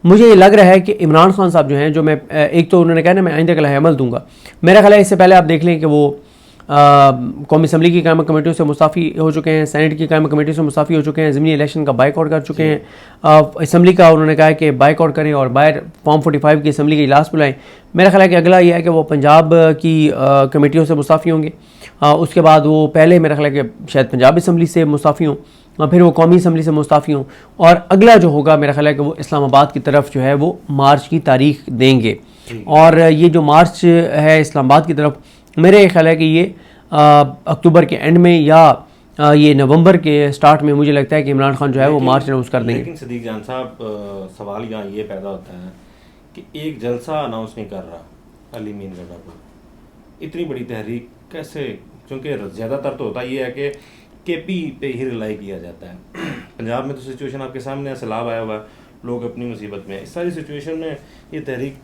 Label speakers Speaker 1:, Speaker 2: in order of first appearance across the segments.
Speaker 1: मुझे ये लग रहा है कि इमरान खान साहब जो हैं, जो मैं एक तो उन्होंने कहा ना मैं आइंदा का अमल दूंगा, मेरा ख्याल है इससे पहले आप देख लें कि वो कौमी असम्बली की कायम कमेटियों से मुस्ताफ़ी हो चुके हैं, सेनेट की कायम कमेटी से मुस्ताफ़ी हो चुके हैं, ज़मीनी इलेक्शन का बाइकआउट कर चुके हैं, असम्बली का उन्होंने कहा है कि बाइकआउट करें और बाहर फॉर्म 45 की असम्बली के इजलास बुलाएं। मेरा ख्याल है कि अगला ये है कि वो पंजाब की कमेटियों से मुस्ताफ़ी होंगे, उसके बाद वो पहले मेरा ख्याल है कि शायद पंजाब असम्बली से मुस्ताफ़ी हों, फिर वो कौमी असम्बली से मुस्ताफ़ी हों, और अगला जो होगा मेरा ख्याल है कि वो इस्लामाबाद की तरफ जो है वो मार्च की तारीख देंगे। और ये जो मार्च है इस्लामाबाद की तरफ, मेरे ख्याल है कि ये अक्टूबर के एंड में या ये नवंबर के स्टार्ट में मुझे लगता है कि इमरान खान जो है वो मार्च अनाउंस कर देंगे।
Speaker 2: लेकिन सदीक जान साहब, सवाल यहाँ ये पैदा होता है कि एक जलसा अनाउंस नहीं कर रहा अली मीरगढ़ पर, इतनी बड़ी तहरीक कैसे? क्योंकि ज़्यादातर तो होता ये है कि केपी पे ही रिलाई किया जाता है। पंजाब में तो सिचुएशन आपके सामने है, सैलाब आया हुआ है, लोग अपनी मुसीबत में, इस सारी सिचुएशन में ये तहरीक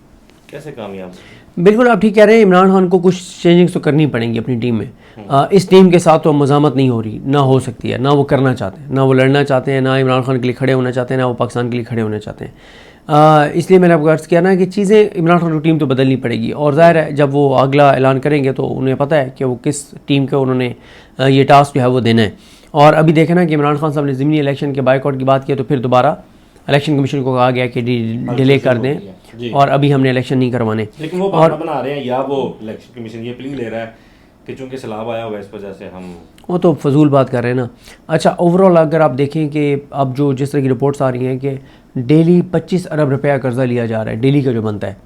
Speaker 2: कैसे कामयाब?
Speaker 1: बिल्कुल आप ठीक कह रहे हैं, इमरान खान को कुछ चेंजिंग्स तो करनी पड़ेंगी अपनी टीम में। इस टीम के साथ तो मज़ामत नहीं हो रही, ना हो सकती है, ना वो करना चाहते हैं, ना वो लड़ना चाहते हैं, ना इमरान खान के लिए खड़े होना चाहते हैं, ना वो पाकिस्तान के लिए खड़े होना चाहते हैं। इसलिए मैंने आपको अर्ज़ किया ना कि चीज़ें इमरान खान की टीम तो बदलनी पड़ेगी, और ज़ाहिर है जब वो अगला ऐलान करेंगे तो उन्हें पता है कि वो किस टीम को उन्होंने ये टास्क जो है वो देना है। और अभी देखें ना कि इमरान खान साहब ने ज़मीनी इलेक्शन के बाइकआउट की बात की, तो फिर दोबारा इलेक्शन कमीशन को कहा गया कि डिले कर दें और अभी हमने इलेक्शन नहीं करवाने।
Speaker 2: लेकिन वो बहाना बना रहे हैं, या वो इलेक्शन कमीशन ये प्ली ले रहा है कि चूंकि सैलाब आया हुआ है इस वजह से हम,
Speaker 1: वो तो फजूल बात कर रहे हैं ना। अच्छा, ओवरऑल अगर आप देखें कि अब जो जिस तरह की रिपोर्ट्स आ रही हैं कि डेली 25 अरब रुपया कर्ज़ा लिया जा रहा है, डेली का जो बनता है,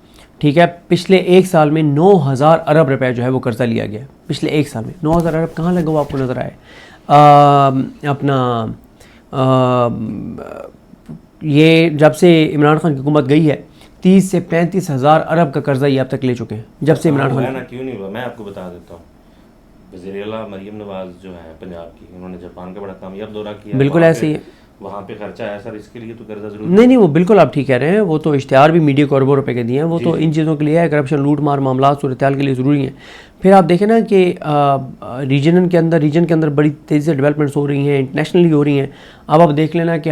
Speaker 1: ठीक है, पिछले एक साल में 9000 अरब रुपया जो है वो कर्ज़ा लिया गया। पिछले एक साल में 9000 अरब कहाँ लगा वो आपको नज़र आए? अपना ये जब से इमरान खान की हुकूमत गई है 30 से 35 हज़ार अरब का कर्जा ये अब तक ले चुके हैं जब से इमरान खान।
Speaker 2: ना क्यों नहीं हुआ, मैं आपको बता देता हूँ। वज़ीर आला मरियम नवाज जो है पंजाब की, उन्होंने जापान का बड़ा कामयाब दौरा किया।
Speaker 1: बिल्कुल ऐसे ही है,
Speaker 2: वहाँ पे खर्चा है सर, इसके लिए तो कर्जा जरूर
Speaker 1: नहीं, वो बिल्कुल आप ठीक कह रहे हैं। वो तो इश्तिहार भी मीडिया को अरबों रुपए के दिए हैं, वो तो इन चीज़ों के लिए है, करप्शन लूट मार मामला सूरत-ए-हाल के लिए ज़रूरी हैं। फिर आप देखें ना कि रीजन के अंदर बड़ी तेज़ी से डेवलपमेंट्स हो रही हैं, इंटरनेशनली हो रही हैं। अब आप देख लेना कि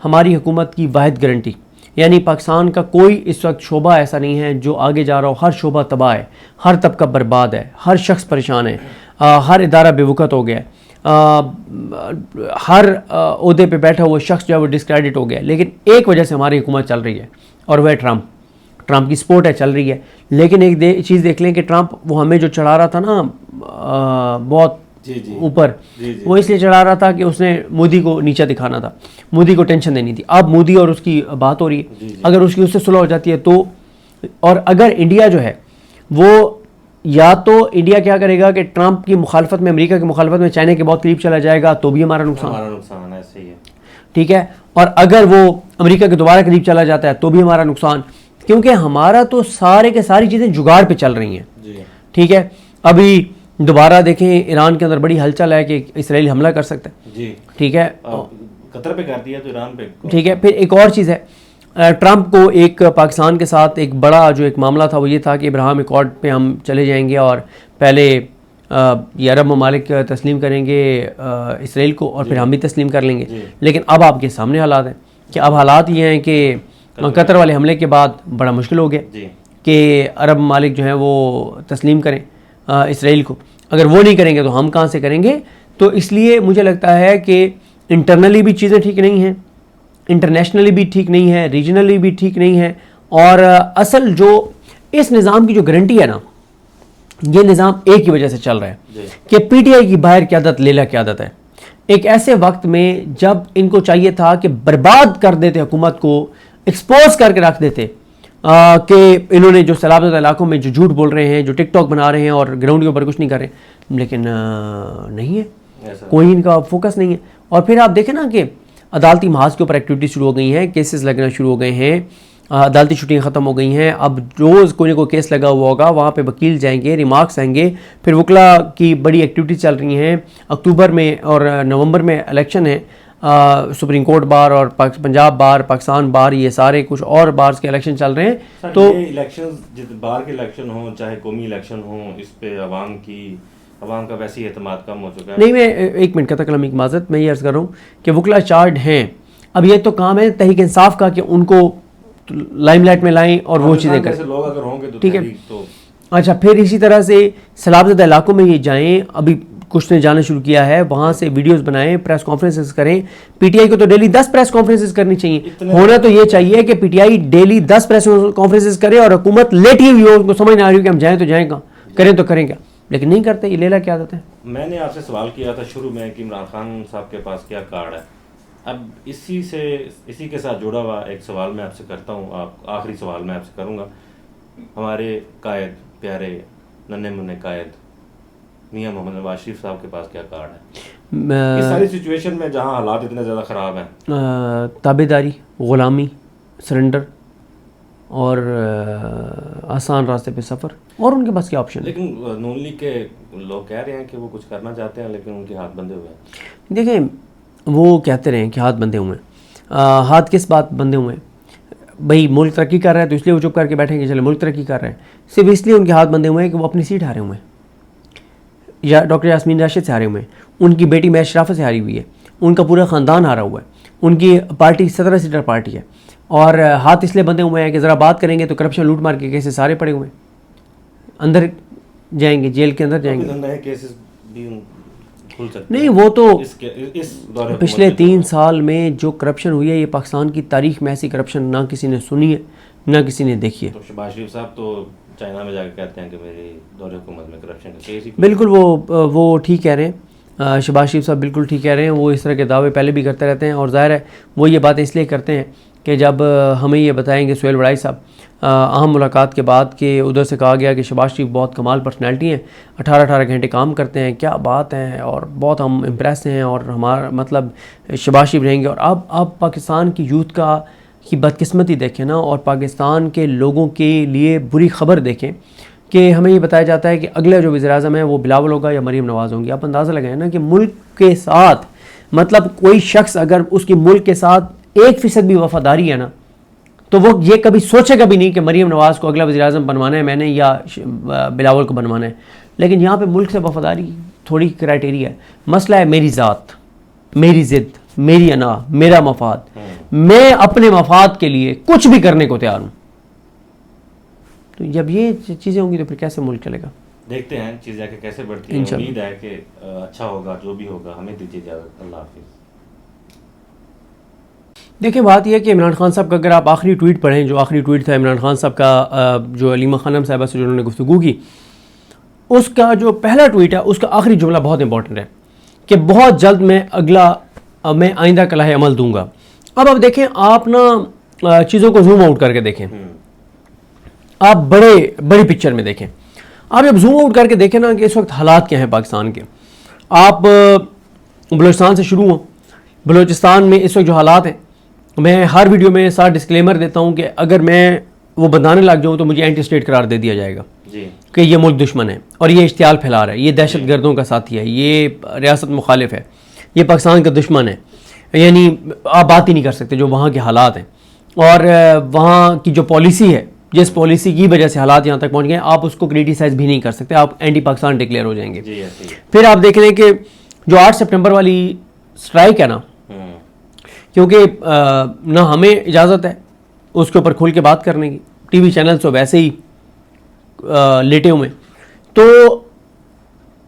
Speaker 1: हमारी हुकूमत की वाहिद गारंटी, यानी पाकिस्तान का कोई इस वक्त शोबा ऐसा नहीं है जो आगे जा रहा हो, हर शोबा तबाह है, हर तबका बर्बाद है, हर शख्स परेशान है, हर इदारा बेवकत हो गया है, हर ओहदे पे बैठा हुआ शख्स जो है वो डिस्क्रेडिट हो गया है। लेकिन एक वजह से हमारी हुकूमत चल रही है और वह ट्रंप की सपोर्ट है, चल रही है। लेकिन एक चीज़ देख लें कि ट्रंप वो हमें जो चढ़ा रहा था ना बहुत ऊपर, वो इसलिए चढ़ा रहा था कि उसने मोदी को नीचा दिखाना था, मोदी को टेंशन देनी थी। अब मोदी और उसकी बात हो रही है, अगर उससे सुलह हो जाती है तो, और अगर इंडिया जो है वो, या तो इंडिया क्या करेगा कि ट्रंप की मुखालफत में, अमेरिका की मुखालफत में चाइना के बहुत करीब चला जाएगा तो भी हमारा नुकसान
Speaker 2: है, ऐसे ही है, ठीक
Speaker 1: है। और अगर वो अमेरिका के दोबारा करीब चला जाता है तो भी हमारा नुकसान, क्योंकि हमारा तो सारे के सारी चीज़ें जुगाड़ पे चल रही हैं, ठीक है। अभी दोबारा देखें ईरान के अंदर बड़ी हलचल है कि इसराइल हमला कर सकता है जी, ठीक है,
Speaker 2: कतर पे कर दिया तो ईरान पे,
Speaker 1: ठीक है। फिर एक और चीज़ है, ट्रंप को एक पाकिस्तान के साथ एक बड़ा जो एक मामला था वो ये था कि इब्राहिम अकॉर्ड पे हम चले जाएंगे और पहले ये अरब ममालिक तस्लीम करेंगे इसराइल को और फिर हम भी तस्लीम कर लेंगे। लेकिन अब आपके सामने हालात हैं कि अब हालात ये हैं कि कतर वाले हमले के बाद बड़ा मुश्किल हो गया कि अरब ममालिक जो हैं वो तस्लीम करें इसराइल को। अगर वो नहीं करेंगे तो हम कहाँ से करेंगे? तो इसलिए मुझे लगता है कि इंटरनली भी चीज़ें ठीक नहीं हैं, इंटरनेशनली भी ठीक नहीं है, रीजनली भी ठीक नहीं है। और असल जो इस निज़ाम की जो गारंटी है ना, ये निज़ाम एक ही वजह से चल रहा है कि पीटीआई की बाहर क़यादत लेला क़यादत है। एक ऐसे वक्त में जब इनको चाहिए था कि बर्बाद कर देते हुकूमत को, एक्सपोज करके रख देते कि इन्होंने जो सैलाबज़दा इलाकों में जो झूठ बोल रहे हैं, जो टिकटॉक बना रहे हैं और ग्राउंड के ऊपर कुछ नहीं कर रहे, लेकिन नहीं है, कोई इनका फोकस नहीं है। और फिर आप देखें ना कि अदालती महाज के ऊपर एक्टिविटी शुरू हो गई हैं, केसेस लगना शुरू हो गए हैं, अदालती छुट्टियाँ ख़त्म हो गई हैं। अब रोज़ कोई ना कोई केस लगा हुआ होगा, वहाँ पे वकील जाएंगे, रिमार्क्स आएंगे, फिर वकला की बड़ी एक्टिविटी चल रही हैं। अक्टूबर में और नवंबर में इलेक्शन है, सुप्रीम कोर्ट बार और पंजाब बार, पाकिस्तान बार, ये सारे कुछ और बार्स के इलेक्शन चल रहे हैं। तो
Speaker 2: इलेक्शन, बार के इलेक्शन हो चाहे कौमी इलेक्शन हो, इस पे अवाम का वैसे ही एतमाद कम हो चुका है।
Speaker 1: नहीं, मैं एक मिनट का कलम की माजरत, मैं ये अर्ज़ कर रहा हूँ कि वकला चार्ज हैं। अब ये तो काम है तहरीक इंसाफ का कि उनको लाइमलाइट में लाएं और वो चीज़ें करें।
Speaker 2: लोग अगर होंगे तो
Speaker 1: ठीक है।
Speaker 2: तो
Speaker 1: अच्छा, फिर इसी तरह से सैलाबज़दा इलाकों में ये जाएं, अभी कुछ ने जाना शुरू किया है, वहाँ से वीडियोस बनाएं, प्रेस कॉन्फ्रेंसेस करें। पीटीआई को तो डेली 10 प्रेस कॉन्फ्रेंसेस करनी चाहिए। होना तो ये चाहिए कि पीटीआई डेली 10 प्रेस कॉन्फ्रेंसेस करे और हुकूमत लेटी हुई हो, उनको समझ ना आ रही हो कि हम जाएँ तो जाएँ कहाँ, करें तो करें क्या, लेकिन नहीं करते। ये लेला क्या आदत है।
Speaker 2: मैंने आपसे सवाल किया था शुरू में कि इमरान खान साहब के पास क्या कार्ड है। अब इसी के साथ जुड़ा हुआ एक सवाल मैं आपसे करता हूँ, आखिरी सवाल मैं आपसे करूँगा। हमारे कायद, प्यारे नन्हे मुन्ने कायद मियां मोहम्मद नवाज शरीफ साहब के पास क्या कार्ड है इस सारी सिचुएशन में जहां हालात इतने ज़्यादा ख़राब हैं?
Speaker 1: ताबेदारी, ग़ुलामी, सरेंडर और आसान रास्ते पे सफ़र, और उनके पास क्या ऑप्शन है?
Speaker 2: लेकिन नून लीग के लोग कह रहे हैं कि वो कुछ करना चाहते हैं लेकिन उनके हाथ बंधे हुए हैं।
Speaker 1: देखें, वो कहते रहे कि हाथ बंधे हुए हैं। हाथ किस बात बंधे हुए हैं? भाई मुल्क तरक्की कर रहा है तो इसलिए वो चुप करके बैठेंगे, चले मुल्क तरक्की कर रहे हैं। सिर्फ इसलिए उनके हाथ बंधे हुए हैं कि वो अपनी सीट हारे हुए हैं, या डॉक्टर यास्मीन राशिद से हारे हुए हैं, उनकी बेटी महज शराफत से हारी हुई है, उनका पूरा ख़ानदान हारा हुआ है, उनकी पार्टी 17 सीटर पार्टी है। और हाथ इसलिए बंधे हुए हैं कि ज़रा बात करेंगे तो करप्शन लूट मार के केसेस सारे पड़े हुए हैं, अंदर जाएंगे, जेल के अंदर जाएंगे।
Speaker 2: केसेस भी खुल सकते
Speaker 1: नहीं, वो तो
Speaker 2: इस दौरे
Speaker 1: पिछले 3 साल में जो करप्शन हुई है, ये पाकिस्तान की तारीख में ऐसी करप्शन ना किसी ने सुनी है, ना किसी ने देखी है।
Speaker 2: तो शहबाज शरीफ साहब तो चाइना में जाकर कहते हैं कि मेरी दौरे हुकूमत में करप्शन है।
Speaker 1: बिल्कुल, वो ठीक कह रहे हैं, शहबाज शरीफ साहब बिल्कुल ठीक कह रहे हैं। वो इस तरह के दावे पहले भी करते रहते हैं, और ज़ाहिर है वो ये बातें इसलिए करते हैं कि जब हमें ये बताएंगे सुहेल वड़ाई साहब अहम मुलाकात के बाद कि उधर से कहा गया कि शहबाज शरीफ बहुत कमाल पर्सनैलिटी हैं, 18-18 घंटे काम करते हैं, क्या बात है, और बहुत हम इम्प्रेस हैं, और हमारा मतलब शहबाज शरीफ रहेंगे। और अब पाकिस्तान की यूथ की बदकिस्मती देखें ना, और पाकिस्तान के लोगों के लिए बुरी खबर देखें कि हमें ये बताया जाता है कि अगला जो वज़ीर-ए-आज़म है वो बिलावल होगा या मरीम नवाज़ होंगी। आप अंदाज़ा लगाएं ना कि मुल्क के साथ, मतलब कोई शख्स अगर उसकी मुल्क के साथ 1% भी वफादारी है ना, तो वो ये कभी सोचेगा भी नहीं कि मरीम नवाज़ को अगला वज़ीर-ए-आज़म बनवाना है मैंने, या बिलावल को बनवाना है। लेकिन यहाँ पे मुल्क से वफादारी थोड़ी क्राइटेरिया है। मसला है मेरी ज़ात, मेरी ज़िद, मेरी अना, मेरा मफाद। मैं अपने मफाद के लिए कुछ भी करने को तैयार हूँ। तो जब ये चीज़ें होंगी तो फिर कैसे मुल्क चलेगा?
Speaker 2: देखते हैं चीज़ें आगे कैसे बढ़ती है। उम्मीद है कि अच्छा होगा, जो भी होगा। हमें दीजिए इजाज़त। अल्लाह हाफिज़।
Speaker 1: देखिए, बात यह है कि इमरान खान साहब का अगर आप आखिरी ट्वीट पढ़ें, जो आखिरी ट्वीट था इमरान खान साहब का, जो अलीमा खानम साहिबा से जो उन्होंने गुफ्तगू की, उसका जो पहला ट्वीट है उसका आखिरी जुमला बहुत इंपॉर्टेंट है कि बहुत जल्द मैं आइंदा कलाहे अमल दूंगा। अब देखें, आप ना चीज़ों को जूम आउट करके देखें, आप बड़ी पिक्चर में देखें। आप जब जूम आउट करके देखें ना कि इस वक्त हालात क्या हैं पाकिस्तान के, आप बलूचिस्तान से शुरू हों। बलूचिस्तान में इस वक्त जो हालात हैं, मैं हर वीडियो में साथ डिस्क्लेमर देता हूं कि अगर मैं वो बताने लग जाऊं तो मुझे एंटी स्टेट करार दे दिया जाएगा कि ये मुल्क दुश्मन है और ये इश्तियाल फैला रहा है, ये दहशत गर्दों का साथी है, ये रियासत मुखालिफ है, ये पाकिस्तान का दुश्मन है। यानी आप बात ही नहीं कर सकते जो वहाँ के हालात हैं, और वहाँ की जो पॉलिसी है, जिस पॉलिसी की वजह से हालात यहाँ तक पहुँच गए, आप उसको क्रिटिसाइज भी नहीं कर सकते, आप एंटी पाकिस्तान डिक्लेयर हो जाएंगे। फिर आप देख लें कि जो 8 सितंबर वाली स्ट्राइक है ना, क्योंकि ना हमें इजाज़त है उसके ऊपर खुल के बात करने की, टीवी चैनल तो वैसे ही लेटे हुए, तो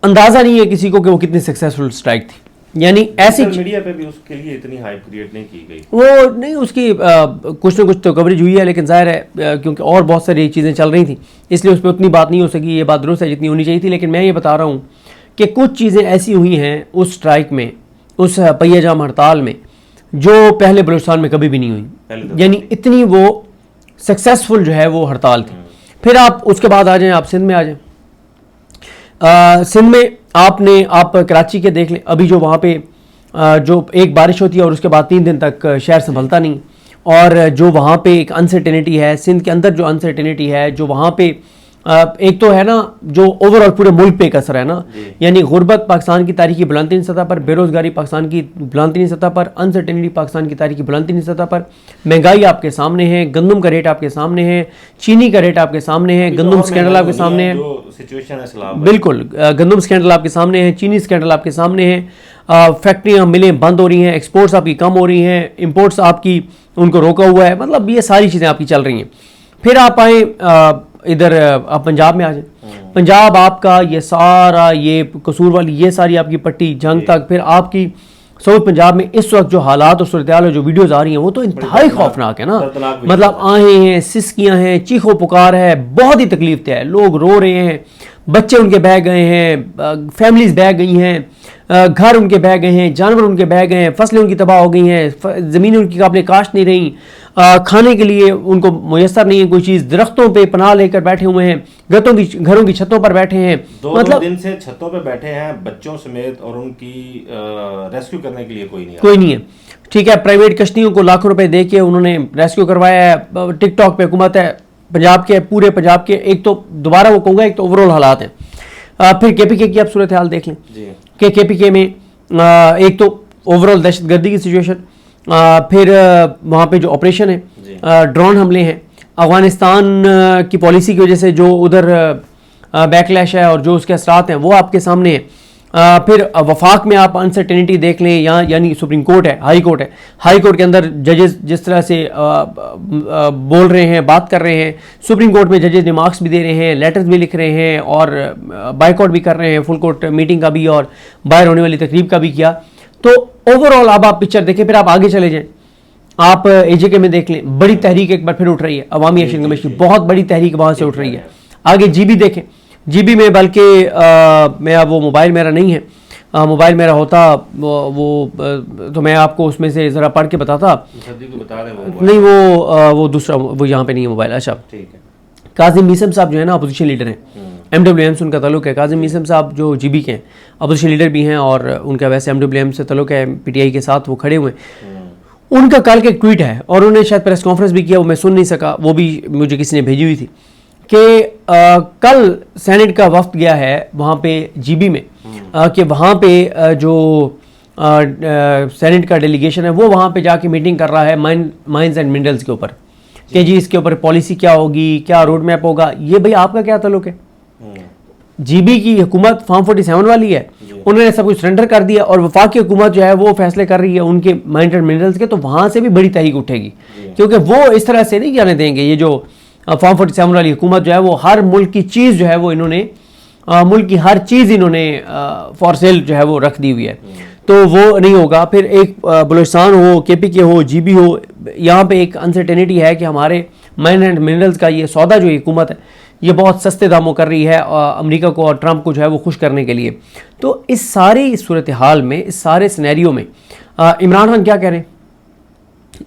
Speaker 1: अंदाज़ा नहीं है किसी को कि वो कितनी सक्सेसफुल स्ट्राइक थी। यानी ऐसी
Speaker 2: मीडिया पे भी उसके लिए इतनी हाइप क्रिएट नहीं की गई,
Speaker 1: वो नहीं, उसकी कुछ ना कुछ तो कवरेज हुई है, लेकिन ज़ाहिर है क्योंकि और बहुत सारी चीज़ें चल रही थी इसलिए उस पर उतनी बात नहीं हो सकी। ये बात दुरुस्त है जितनी होनी चाहिए थी, लेकिन मैं ये बता रहा हूँ कि कुछ चीज़ें ऐसी हुई हैं उस स्ट्राइक में, उस पहिया जाम हड़ताल में, जो पहले बलूचिस्तान में कभी भी नहीं हुई। यानी इतनी वो सक्सेसफुल जो है वो हड़ताल थी। फिर आप उसके बाद आ जाएं, आप सिंध में आ जाएं। सिंध में आप कराची के देख लें, अभी जो वहाँ पे जो एक बारिश होती है और उसके बाद 3 दिन तक शहर संभलता नहीं, और जो वहाँ पे एक अनसर्टेनिटी है, सिंध के अंदर जो अनसर्टेनिटी है, जो वहाँ पे एक तो है ना जो ओवरऑल पूरे मुल्क पे एक असर है ना, यानी गुर्बत पाकिस्तान की तारीखी बुलंदतरीन सतह पर, बेरोजगारी पाकिस्तान की बुलंदतरीन सतह पर, अनसर्टेनिटी पाकिस्तान की तारीखी बुलंदतरीन सतह पर, महंगाई आपके सामने है, गंदम का रेट आपके सामने है, चीनी का रेट आपके सामने है, गंदम स्कैंडल आपके सामने है, बिल्कुल गंदम स्कैंडल आपके सामने है, चीनी स्कैंडल आपके सामने है, फैक्ट्रियाँ मिलें बंद हो रही हैं, एक्सपोर्ट्स आपकी कम हो रही हैं, इंपोर्ट्स आपकी उनको रोका हुआ है, मतलब ये सारी चीज़ें आपकी चल रही हैं। फिर आप आए इधर आप पंजाब में आ जाए, पंजाब आपका ये सारा ये कसूर वाली ये सारी आपकी पट्टी जंग तक, फिर आपकी साउथ पंजाब में इस वक्त जो हालात और सूरत हाल जो वीडियोज़ आ रही हैं वो तो इंतहाई खौफनाक है ना, मतलब आए हैं, सिसकियाँ हैं, चीखो पुकार है, बहुत ही तकलीफ है, लोग रो रहे हैं, बच्चे उनके बह गए हैं, फैमिलीज बह गई हैं, घर उनके बह गए हैं, जानवर उनके बह गए हैं, फसलें उनकी तबाह हो गई हैं, ज़मीनें उनकी काबिल काश्त नहीं रही, खाने के लिए उनको मुयसर नहीं है कोई चीज़, दरख्तों पे पनाह लेकर बैठे हुए हैं, घरों की छतों पर बैठे हैं,
Speaker 2: मतलब दिन से छतों पे बैठे हैं बच्चों समेत, और उनकी रेस्क्यू करने के लिए कोई नहीं है।
Speaker 1: ठीक है, प्राइवेट कश्तियों को लाखों रुपए दे के उन्होंने रेस्क्यू करवाया है। टिकटॉक पे हुकूमत है पंजाब के, पूरे पंजाब के, एक तो दोबारा वो कहूँगा एक तो ओवरऑल हालात हैं। फिर केपीके की आप सूरत हाल देख लें कि केपीके में एक तो ओवरऑल दहशतगर्दी की सिचुएशन, फिर वहाँ पे जो ऑपरेशन है, ड्रोन हमले हैं, अफगानिस्तान की पॉलिसी की वजह से जो उधर बैकलैश है और जो उसके असरात हैं वो आपके सामने है। फिर वफाक में आप अनसर्टेनिटी देख लें, यहाँ यानी सुप्रीम कोर्ट है, हाई कोर्ट है, हाई कोर्ट के अंदर जजेस जिस तरह से बोल रहे हैं, बात कर रहे हैं, सुप्रीम कोर्ट में जजेस रिमार्क्स भी दे रहे हैं, लेटर्स भी लिख रहे हैं और बाइकआउट भी कर रहे हैं, फुल कोर्ट मीटिंग का भी और बाहर होने वाली तकरीब का भी किया। तो ओवरऑल अब आप पिक्चर देखें, फिर आप आगे चले जाएं, आप एजेके में देख लें, बड़ी तहरीक एक बार फिर उठ रही है, अवामी एक्शन कमेटी की बहुत बड़ी तहरीक वहाँ से उठ रही है। आगे जीबी देखें, जीबी में बल्कि मैं अब वो मोबाइल मेरा नहीं है, मोबाइल मेरा होता वो तो मैं आपको उसमें से ज़रा पढ़ के बताता, नहीं वो दूसरा वो यहाँ पे नहीं है मोबाइल। अच्छा ठीक है, काजिम मीसम साहब जो है ना अपोजिशन लीडर हैं, MWM से उनका ताल्लुक है। काजिम मीसम साहब जो जीबी के हैं, अपोजिशन लीडर भी हैं और उनका वैसे MWM से ताल्लुक है, PTI के साथ वो खड़े हुए हैं। उनका कल का एक ट्वीट है और उन्होंने शायद प्रेस कॉन्फ्रेंस भी किया, वो मैं सुन नहीं सका, वो भी मुझे किसी ने भेजी हुई थी कि कल सेनेट का वफ्द गया है वहाँ पे जीबी में, कि वहाँ पे जो सेनेट का डेलीगेशन है वो वहाँ पे जाके मीटिंग कर रहा है माइंस एंड मिनरल्स के ऊपर, कि जी इसके ऊपर पॉलिसी क्या होगी, क्या रोड मैप होगा। ये भाई आपका क्या ताल्लुक है? जीबी की हुकूमत फार्म 47 वाली है, उन्होंने सब कुछ सरेंडर कर दिया और वफाकी हुकूमत जो है वो फैसले कर रही है उनके माइंस एंड मिनरल्स के, तो वहाँ से भी बड़ी तहरीक उठेगी, क्योंकि वो इस तरह से नहीं जाने देंगे। ये जो फार्म 47 वाली हुकूमत जो है वो हर मुल्क की चीज़ जो है वो इन्होंने मुल्क की हर चीज़ इन्होंने फॉर सेल जो है वो रख दी हुई है, तो वो नहीं होगा। फिर एक बलूचिस्तान हो, KPK हो, जीबी हो, यहाँ पे एक अनसर्टेनिटी है कि हमारे माइन एंड मिनरल्स का ये सौदा जो हुकूमत है ये बहुत सस्ते दामों कर रही है अमेरिका को और ट्रंप को जो है वो खुश करने के लिए। तो इस सारी सूरत हाल में, इस सारे सिनेरियो में इमरान खान क्या कह रहे हैं?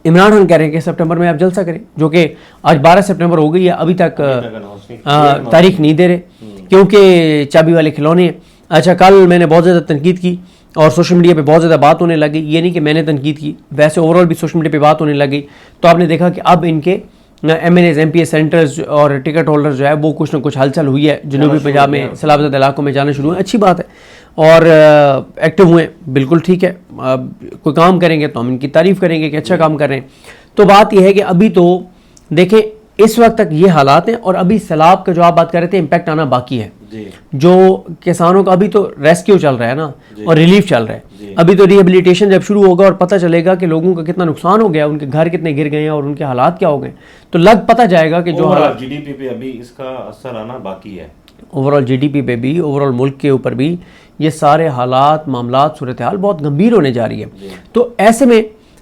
Speaker 1: इमरान खान कह रहे हैं कि सितंबर में आप जलसा करें, जो कि आज 12 सितंबर हो गई है, अभी तक तारीख नहीं दे रहे क्योंकि चाबी वाले खिलौने हैं। अच्छा, कल मैंने बहुत ज़्यादा तनकीद की और सोशल मीडिया पे बहुत ज़्यादा बात होने लगी, ये नहीं कि मैंने तनकीद की, वैसे ओवरऑल भी सोशल मीडिया पे बात होने लगी, तो आपने देखा कि अब इनके MNAs MPS सेंटर्स और टिकट होल्डर्स जो है वो कुछ ना कुछ हलचल हुई है, जनूबी पंजाब में सलाबत इलाकों में जाना शुरू हुए, अच्छी बात है, और एक्टिव हुए, बिल्कुल ठीक है। कोई काम करेंगे तो हम इनकी तारीफ़ करेंगे कि अच्छा काम कर रहे हैं। तो बात यह है कि अभी तो देखें इस वक्त तक ये हालात हैं और अभी सैलाब का जो आप बात कर रहे थे इम्पैक्ट आना बाकी है, जो किसानों का अभी तो रेस्क्यू चल रहा है ना और रिलीफ चल रहा है, अभी तो रिहेबिलिटेशन जब शुरू होगा और पता चलेगा कि लोगों का कितना नुकसान हो गया, उनके घर कितने गिर गए हैं और उनके हालात क्या हो गए, तो लग पता जाएगा कि जो हालात
Speaker 2: GDP पे अभी इसका असर आना बाकी है,
Speaker 1: ओवरऑल GDP पे भी, ओवरऑल मुल्क के ऊपर भी ये सारे हालात, मामलात, सूरत हाल बहुत गंभीर होने जा रही है। तो ऐसे में